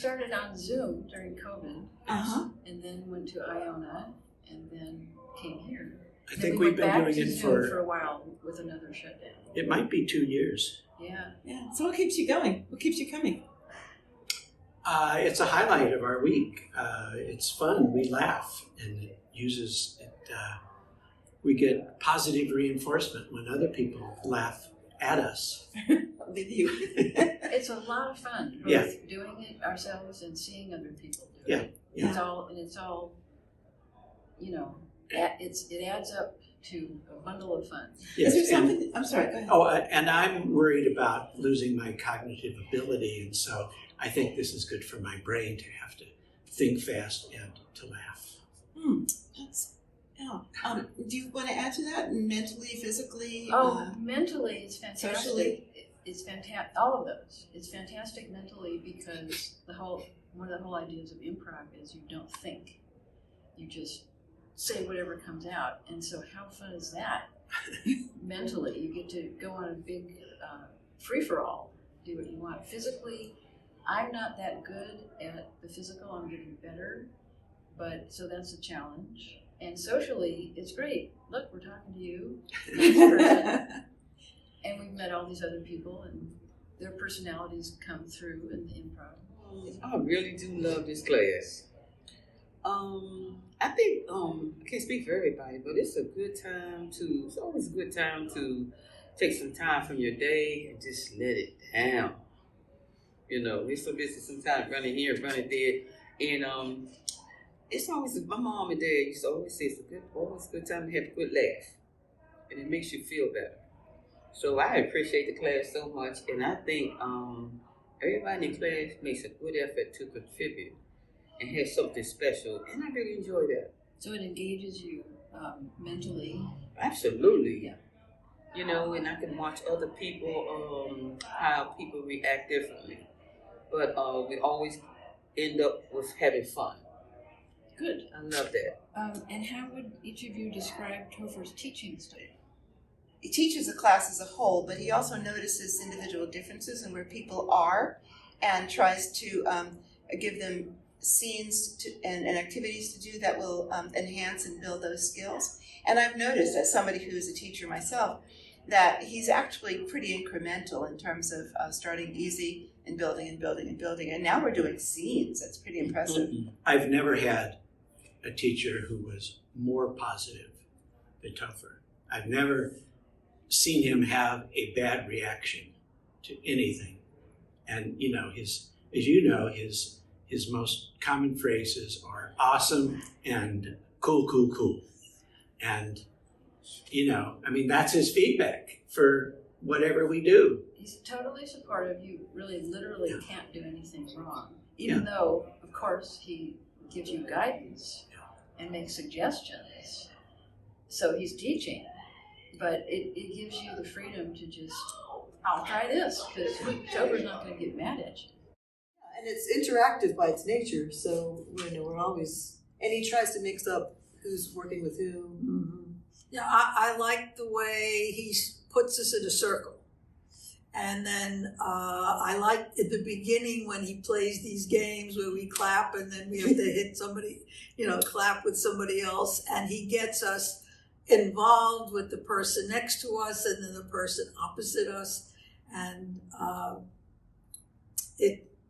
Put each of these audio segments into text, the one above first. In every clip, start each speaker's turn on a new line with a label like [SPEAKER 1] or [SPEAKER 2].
[SPEAKER 1] started on Zoom during COVID, and then went to Iona, and then came here.
[SPEAKER 2] I think we've been doing it
[SPEAKER 1] for a while with another shutdown.
[SPEAKER 2] It might be 2 years.
[SPEAKER 1] Yeah.
[SPEAKER 3] So what keeps you going? What keeps you coming?
[SPEAKER 2] It's a highlight of our week. It's fun. We laugh, and it uses it. We get positive reinforcement when other people laugh at us.
[SPEAKER 3] With you.
[SPEAKER 1] It's a lot of fun, both doing it ourselves and seeing other people do it.
[SPEAKER 2] Yeah.
[SPEAKER 1] It's all, it adds up to a bundle of fun.
[SPEAKER 2] Yes,
[SPEAKER 3] Is there something? I'm sorry. Go ahead.
[SPEAKER 2] Oh, and I'm worried about losing my cognitive ability, and so I think this is good for my brain to have to think fast and to laugh.
[SPEAKER 3] Do you want to add to that? Mentally, physically?
[SPEAKER 1] Mentally, it's fantastic.
[SPEAKER 3] Socially?
[SPEAKER 1] It's fantastic. All of those. It's fantastic mentally because one of the whole ideas of improv is you don't think, you just say whatever comes out. And so, how fun is that? Mentally, you get to go on a big free for all, do what you want. Physically, I'm not that good at the physical. I'm getting better, but so that's a challenge. And socially, it's great. Look, we're talking to you, nice person. And we've met all these other people, and their personalities come through in the improv.
[SPEAKER 4] I really do love this class. I think, I can't speak for everybody, but it's always a good time to take some time from your day and just let it down. We're so busy sometimes running here, running there, and it's always, my mom and dad used to always say it's always a good time to have a good laugh, and it makes you feel better. So I appreciate the class so much, and I think everybody in the class makes a good effort to contribute and has something special, and I really enjoy that.
[SPEAKER 1] So it engages you mentally.
[SPEAKER 4] Absolutely. Yeah. And I can watch other people, how people react differently. But we always end up with having fun.
[SPEAKER 1] Good.
[SPEAKER 4] I love that.
[SPEAKER 1] And how would each of you describe Topher's teaching style?
[SPEAKER 3] He teaches the class as a whole, but he also notices individual differences and where people are and tries to give them scenes and activities to do that will enhance and build those skills. And I've noticed, as somebody who is a teacher myself, that he's actually pretty incremental in terms of starting easy and building and building and building. And now we're doing scenes. That's pretty impressive.
[SPEAKER 2] I've never had a teacher who was more positive than Topher. I've never seen him have a bad reaction to anything. And his most common phrases are awesome and cool. And that's his feedback for whatever we do.
[SPEAKER 1] He's totally supportive. You really literally can't do anything wrong. Even though, of course, he gives you guidance and makes suggestions. So he's teaching. But it gives you the freedom to just, I'll try this, because Topher's not going to get mad at you.
[SPEAKER 5] And it's interactive by its nature, so we're always, and he tries to mix up who's working with who.
[SPEAKER 6] Mm-hmm. Yeah, I like the way he puts us in a circle. And then I like at the beginning when he plays these games where we clap and then we have to hit somebody, clap with somebody else, and he gets us involved with the person next to us and then the person opposite us, and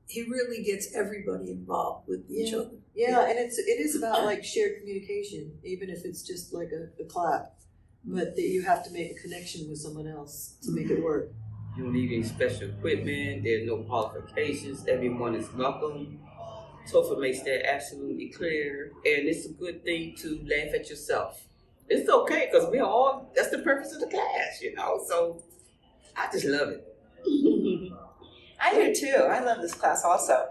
[SPEAKER 6] he really gets everybody involved with each other.
[SPEAKER 5] Yeah, and it is about like shared communication, even if it's just like a clap, but that you have to make a connection with someone else to make it work.
[SPEAKER 4] You don't need any special equipment. There's no qualifications. Everyone is welcome. Topher makes that absolutely clear, and it's a good thing to laugh at yourself. It's okay, because that's the purpose of the class, so I just love it.
[SPEAKER 3] I do too. I love this class also.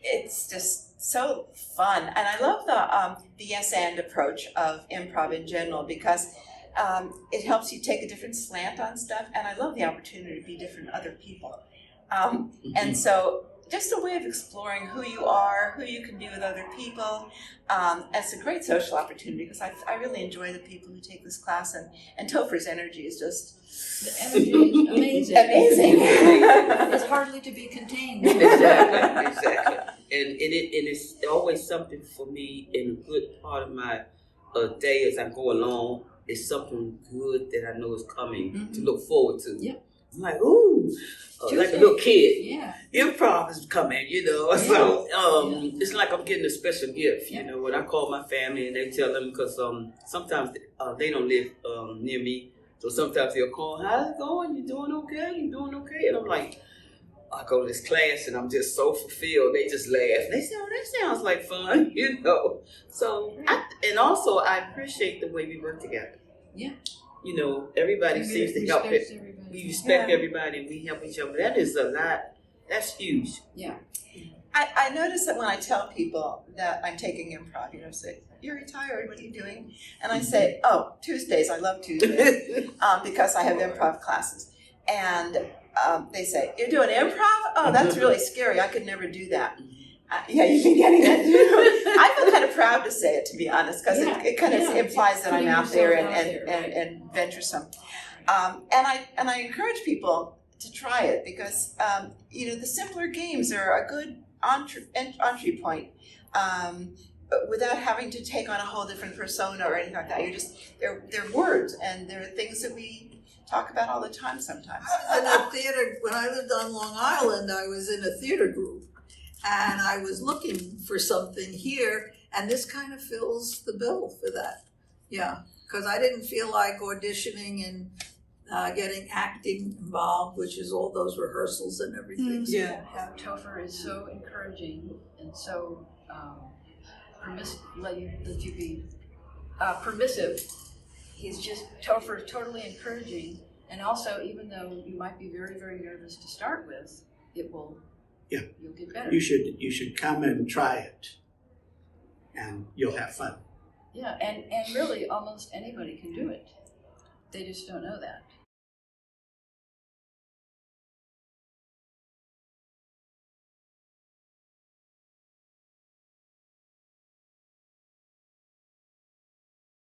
[SPEAKER 3] It's just so fun. And I love the yes and approach of improv in general, because it helps you take a different slant on stuff. And I love the opportunity to be different other people. And so just a way of exploring who you are, who you can be with other people. It's a great social opportunity because I really enjoy the people who take this class, and Topher's energy is just
[SPEAKER 1] The energy is amazing.
[SPEAKER 3] amazing.
[SPEAKER 1] It's hardly to be contained.
[SPEAKER 4] Exactly. And it's always something for me in a good part of my day as I go along. It's something good that I know is coming to look forward to.
[SPEAKER 1] Yeah.
[SPEAKER 4] I'm like, ooh, like a
[SPEAKER 1] Tuesday.
[SPEAKER 4] little kid.
[SPEAKER 1] Yeah.
[SPEAKER 4] Improv is coming, you know.
[SPEAKER 1] Yeah.
[SPEAKER 4] So
[SPEAKER 1] Yeah.
[SPEAKER 4] it's like I'm getting a special gift,
[SPEAKER 1] Yeah.
[SPEAKER 4] you know. When I call my family and they tell them, because sometimes they don't live near me, so sometimes they'll call, how's it going? You doing okay? You doing okay? And I'm like, I go to this class and I'm just so fulfilled. They just laugh. They say, oh, that sounds like fun, you know. So, and also I appreciate the way we work together.
[SPEAKER 1] Yeah.
[SPEAKER 4] You know, everybody seems to help it.
[SPEAKER 1] Respects everybody.
[SPEAKER 4] We respect
[SPEAKER 3] Yeah.
[SPEAKER 4] everybody and we help each other. That is a lot. That's huge.
[SPEAKER 1] Yeah.
[SPEAKER 3] I notice that when I tell people that I'm taking improv, say, you're retired, what are you doing? And I say, oh, Tuesdays, I love Tuesdays, because I have improv classes. And they say, you're doing improv? Oh, that's really scary, I could never do that. Yeah, you've been getting that too. I feel kind of proud to say it, to be honest, because it kind of implies that I'm
[SPEAKER 1] Putting
[SPEAKER 3] out there
[SPEAKER 1] yourself out there, right.
[SPEAKER 3] and venturesome. And I encourage people to try it because, the simpler games are a good entry point, without having to take on a whole different persona or anything like that. They're words, and they're things that we talk about all the time sometimes.
[SPEAKER 6] I was in a theater, when I lived on Long Island, I was in a theater group. And I was looking for something here, and this kind of fills the bill for that. Yeah, because I didn't feel like auditioning and getting acting involved, which is all those rehearsals and everything. So,
[SPEAKER 5] Yeah.
[SPEAKER 1] Topher is so encouraging and so let you be permissive. He's just Topher is totally encouraging, and also even though you might be very, very nervous to start with, it will.
[SPEAKER 2] Yeah.
[SPEAKER 1] You'll get better.
[SPEAKER 2] You should come and try it, and you'll have fun.
[SPEAKER 1] Yeah, and really almost anybody can do it. They just don't know that.